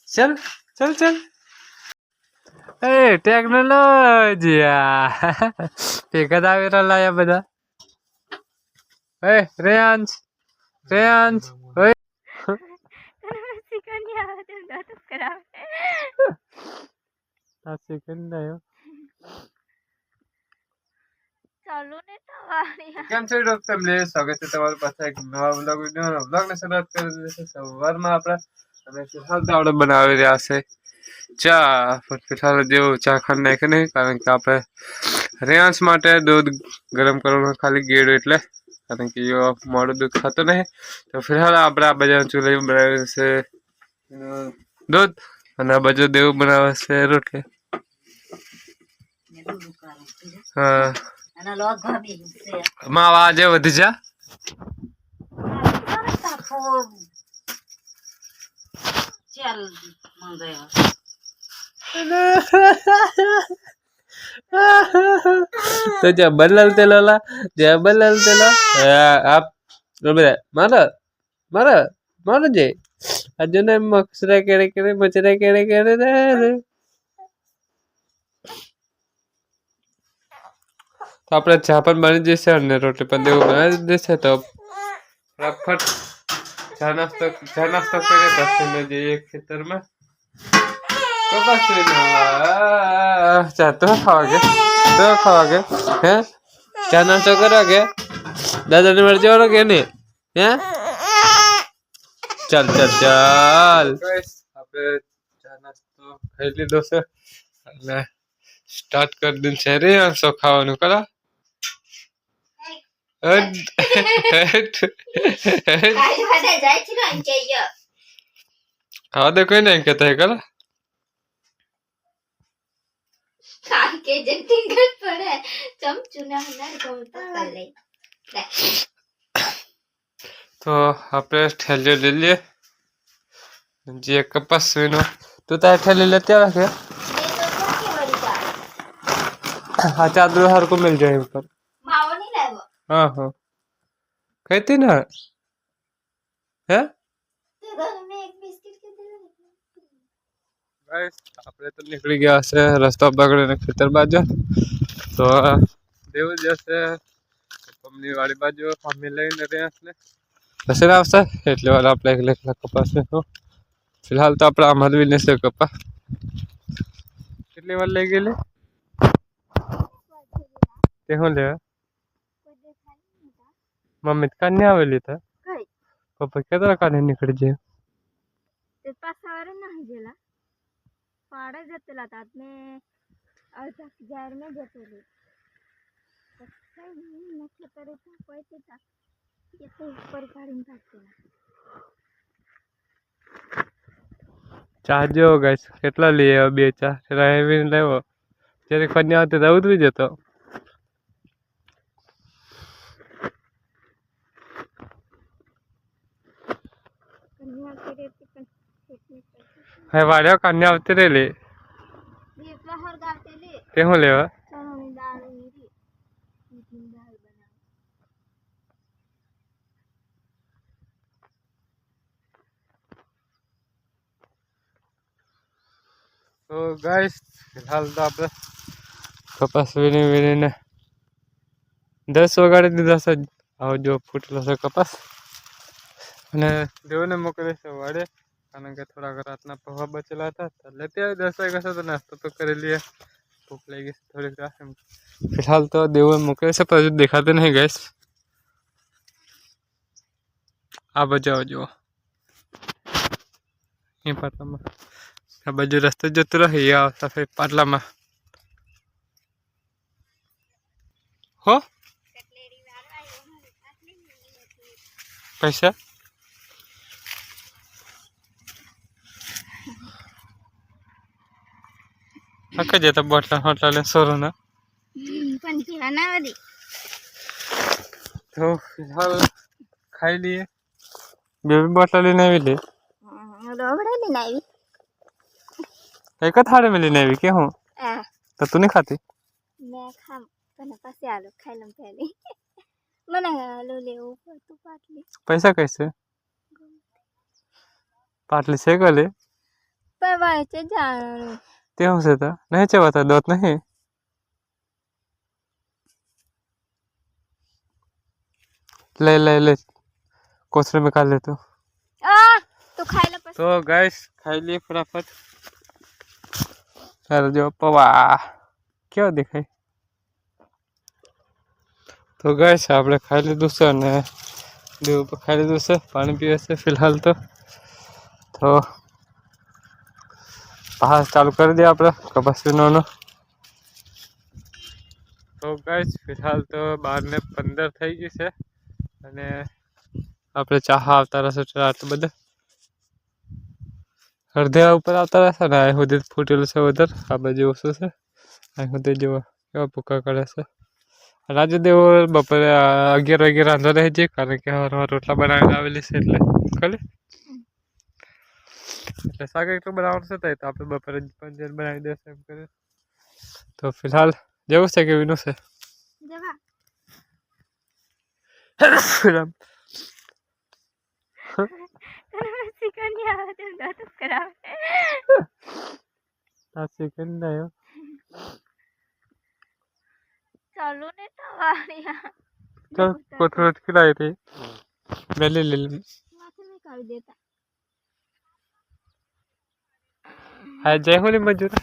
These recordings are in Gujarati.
चल चल चल ए टेक्नोलॉजी टेकत आवेला या બધા ए રેયાંશ રેયાંશ ઓય શીખવાની આવે તો ડોટ કરાવે આ સેકન્ડ આયો ચાલો ને તમારી કેમ છે ડોક્ટર ફેમિલી સ્વાગત છે તમારું પાછા એક નવા વ્લોગ વિડિયો વ્લોગને શરૂઆત કરી દીધી છે સવારમાં આપણે અને ફિલહાલ તો આપણે બનાવી રહ્યા છે ચા પણ ફિલહાલ જેવું ચા ખાંડ નાખે નહીં કારણ કે આપણે રેયાંશ માટે દૂધ ગરમ કરવાનું ખાલી ગેડું એટલે કારણ કે એ મોડું દૂધ ખાતો નહીં તો ફિલહાલ આપણે આ બજાર ચૂલા બનાવ્યું છે દૂધ અને આ બાજુ દેવું બનાવે છે રોટલી હા માવા આજે વધી જા तो जब बदलते लोला आप मारो मारो मारो जे अजून मक्सरा केड़े केड़े मचरा केड़े केड़े रे तो अपने चा पण बनी जैसे अन्य रोटी पण देव बना जैसे तो फटाफट चा नाश्ता करे बस में जाइए खेतर में तो बस चा तो खाओगे हैं चा नाश्ता करोगे दादा ने मर जाओगे नहीं हैं चल चल चल આપણે ચા નાસ્તો ખાઈ લીધો છે અને સ્ટાર્ટ કરી દીધું છે રે આંસો ખાવાનું કરા ખાવા દે કોઈ નહીં કહેતા હે કરા કે જે ટિંગલ પડે ચમચુના હનાર ગમતો કરે તો આપણે ઠેલ્યો લઈ લઈએ જે કપાસ વીનો તું તારે ઠેલી લેते आवे हाँ चादर हर को मिल जाए ऊपर માવો નહીં લાવ્યો हाँ हाँ कहती ना है તે ઘરમાં એક બિસ્કિટ કે દે गाइस આપણે તો નીકળી ગયા છે રસ્તો પકડીને ખેતર બાજુ તો દેવું જશે કંપની વાળી બાજુ ફામી લઈને રહ્યા છે પછી આવશે એટલે વાર આપણે એકલા કપાસ તો ફિલહાલ તો આપણે આમાં બી લેશે કપા કેટલી વાર લઈ ગયેલી તે હું લે મમ્મી કાને આવેલી था કઈ પપ્પા કેતરા કાને નીકળી જાય તે પાસાવારે નહીં જેલા પાડે જતેલા तात में અડધા જાર में જતેલી નખે તરે તો કોઈ તે ये तो ऊपर गाड़ी में भागते ચા જો ગાઈસ કેટલા લઈએ બે ચા હેવી લેવો જ્યારે કન્યા આવતી તો ઉતરી જતો कन्या के रेती पण खेतने હે વાડ્યો કન્યા આવતી રેલી એટલા હર ગાવતેલી તે હું લેવા ચણાની દાળ નીરી મીઠી દાળ બનાવ તો ગાઈસ ફિલહાલ તો આપણે કપાસ વીણીને 10 વગાડી દીધા છે આવો જો ફૂટેલો છે કપાસ અને દેવને મોકલે છે વાડે કારણ કે થોડાક રાતના પૌવા બચેલા હતા તો લેતે 10 વાગ્યા છે તો નાસ્તો તો કરી લઈએ ભૂખ લાગી છે થોડીક રાત ફિલહાલ તો દેવને મોકલે છે પણ હજુ દેખાતે નહીં ગાઈસ આ બાજુ આવજો એ પાટલામાં આ બાજુ રસ્તે જતો રહે આ સફેદ પાટલામાં હો પૈસા આખા જતા બોટલા હોટલા લે સોરો ના પણ પીવા ના વધી તો ફિલહાલ ખાઈ લઈએ બે બોટલા લઈને આવી લે રોબડે લઈને આવી एक थाली में लेने भी क्या हूँ तो तू नहीं खाती मैं खाम અને પછી આલો ખાઈ લઉં પહેલી મને આલો લેવું પડતું પાટલી पैसा कैसे पाटली से गले પણ વાંચે જાણવાનું ते हो से था नहीं चाहता दोत नहीं ले ले ले कोसरे में खा ले तो તું ખાઈ લે પછી तो गैस खाई लिए फटाफट सर जो पवा क्यों दिखाई तो गैस આપણે ખાઈ લીધું છે અને દેવ ઉપર ખાઈ લીધું છે પાણી પીવે છે ફિલહાલ તો પાસ ચાલુ કરી દે આપણે કપાસીનો તો ગैस ફિલહાલ તો 12:15 થઈ ગઈ છે અને આપણે ચાહ આવતા રહેશે આટલું બધું અડધા ઉપર આવતા રહેશે ને અહીં સુધી ફૂટેલું છે ઉધર આ બાજુ ઓછું છે અહીં સુધી જેવો કેવા ભૂકા કરે છે રાજુ દેવો બપોરે 11 વાગે રાંધો રહે છે કારણ કે હવારમાં રોટલા બનાવીને આવેલી છે એટલે ખલે એટલે શાક એટલું બનાવવાનું છે તો આપણે બપોરે પંજર બનાવી દેશે એમ કરે તો ફિલહાલ જેવું છે કે વિનું છે જવા ચિકન આવે તો દત કરાવે આ ચિકન નહીં ચાલો ને તવારિયા તો કોથળો ખીલાઈ રહી મેં ले ले માથે મેં કરી દેતા હા જય હોલી મજૂર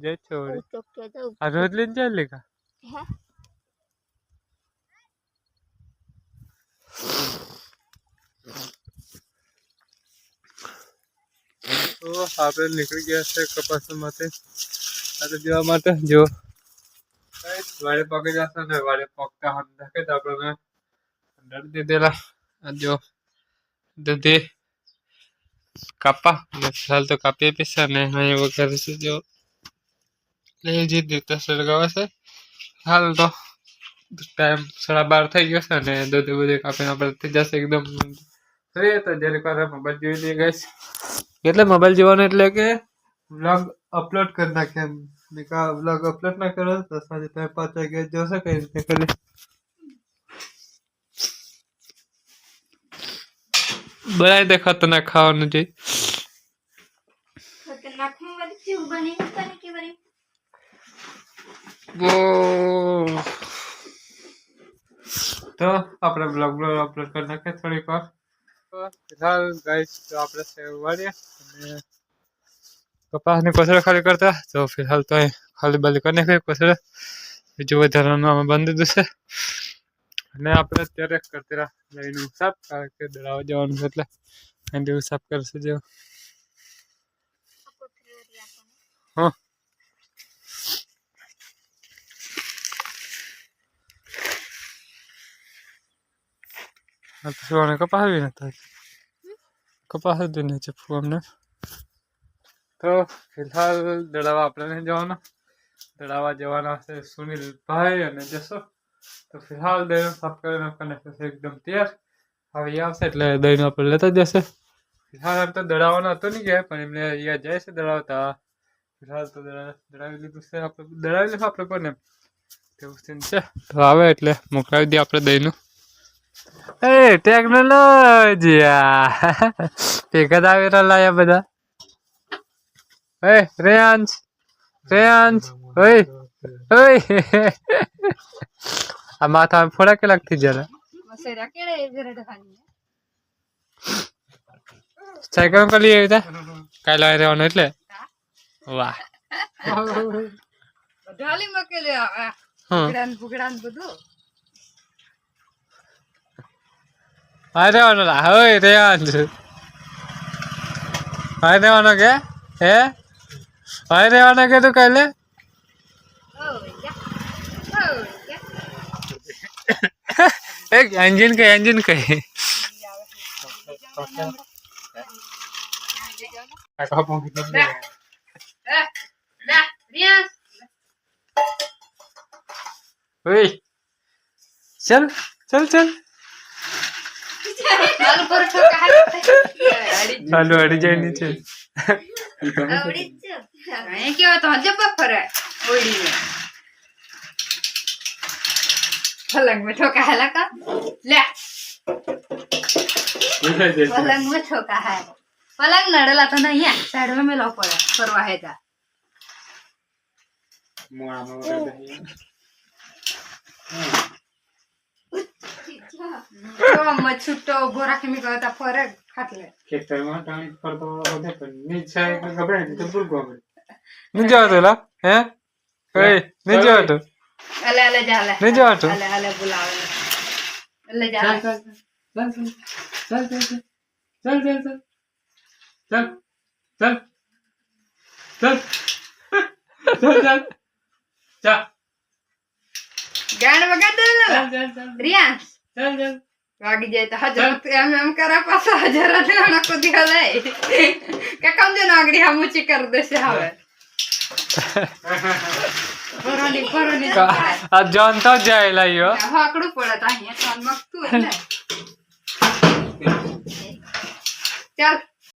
જય છોડી ચોક્કે તો આ રોજ લઈને જાય લેખા હે તો આપણે નીકળી ગયા છે કપાસ માટે આ જવા માટે જો વાડે પગે જશે ને વાડે પગતા હાથ નાખે તો આપણે ડર દીધેલા જો દૂધી કાપા અને ફિલહાલ તો કાપીએ પીશે ને અહીં વગેરે છે જો એ જે દીકતા સળગાવે છે હાલ તો ટાઈમ 12:30 થઈ ગયો છે અને દૂધી બધી કાપીને આપણે થઈ જશે એકદમ ફ્રી તો જરીક વાર મોબાઈલ જોઈ લઈએ ગાઈસ એટલે મોબાઈલ જોવાનો એટલે કે વ્લોગ અપલોડ કરી નાખે એમ નિકા વ્લોગ અપલોડ ના કરો તો સાંજે તમે 5 વાગે જોશે કઈ રીતે કરી બનાવી દે ખતરનાક ખાવાનું જોઈ ખતરનાક હું વાલી ચીવ બની તને કે બની તો આપણે બ્લોગ અપલોડ કરી નાખીએ થોડીક વાર ફિલહાલ ગાઈસ તો આપણે સેવ વાળીએ અને કપાસની કોસળો ખાલી કરતા તો ફિલહાલ તો ખાલી બાલી કરી નાખીએ કોસળો બીજું વધારાનું આમાં બંધ દીધું છે અને આપણે અત્યારે કરતી લઈને સાફ કારણ કે દળાવવા જવાનું છે એટલે એની સાફ કરશે જેવું હા સુવાને કપાસ આવી નતા કપાસ જ નીચે ફૂ અમને તો ફિલહાલ દળાવવા આપણે નહીં જવાનું દળાવવા જવાના છે સુનિલભાઈ અને જશો તો ફિલહાલ દહીં સાફ કરી નાખવાના છે એકદમ તૈયાર હવે એ આવશે એટલે દહીંનું આપણે લેતા જ જશે ફિલહાલ એમ તો દળાવવાનું હતું નહીં ગયા પણ એમને અહીંયા જાય છે દળાવતા ફિલહાલ તો દળાવી લીધું છે આપણે દળાવી લીધું આપણે કોને તેવું સીન છે તો આવે એટલે મોકલાવી દઈએ આપણે દહીંનું એ ટેકનોલોજી ભેગા જ આવેલા લાયા બધા એ રેયાંશ ઓય આ માથા ફોડા કે લાગતી જરા સાયકલ કરી લઈ આવી કાલે રહેવાનું એટલે વાહ રહેવાનો લા હોય રેયાંશ હાય રહેવાનો કે હે હાય રહેવાનો કે તું કાલે एक इंजन कहीं चल चल चल चालू अड़ी जाए नीचे क्या तो जब फरे ओडी में पलंग में ठोका है लगा ले पलंग में ठोका है पलंग नड़ला तो नहीं है साइड में मिला पड़ा परवा है जा तो मत छुट्टो बोरा के मी कहता फरक खातले खेतर में टाइम पर तो होते पण नीचे घबराय तो बुल गोबरे निजा होतला हैं ए निजा होतो अले अले जा ले निजा होतो अले अले बुलावे अले जा चल चल चल चल चल चल चल चल चल चल चल चल चल गान बगा दे ना चल चल रियांश चल चल वागी जाए तो हजरत एम करा पास हजरत ना को दिया ले का कम जो नागड़ी हम ऊंची कर दे से हवे परनी आज जानता जायला यो हाकड़ू पड़त आहे पण मग तू चल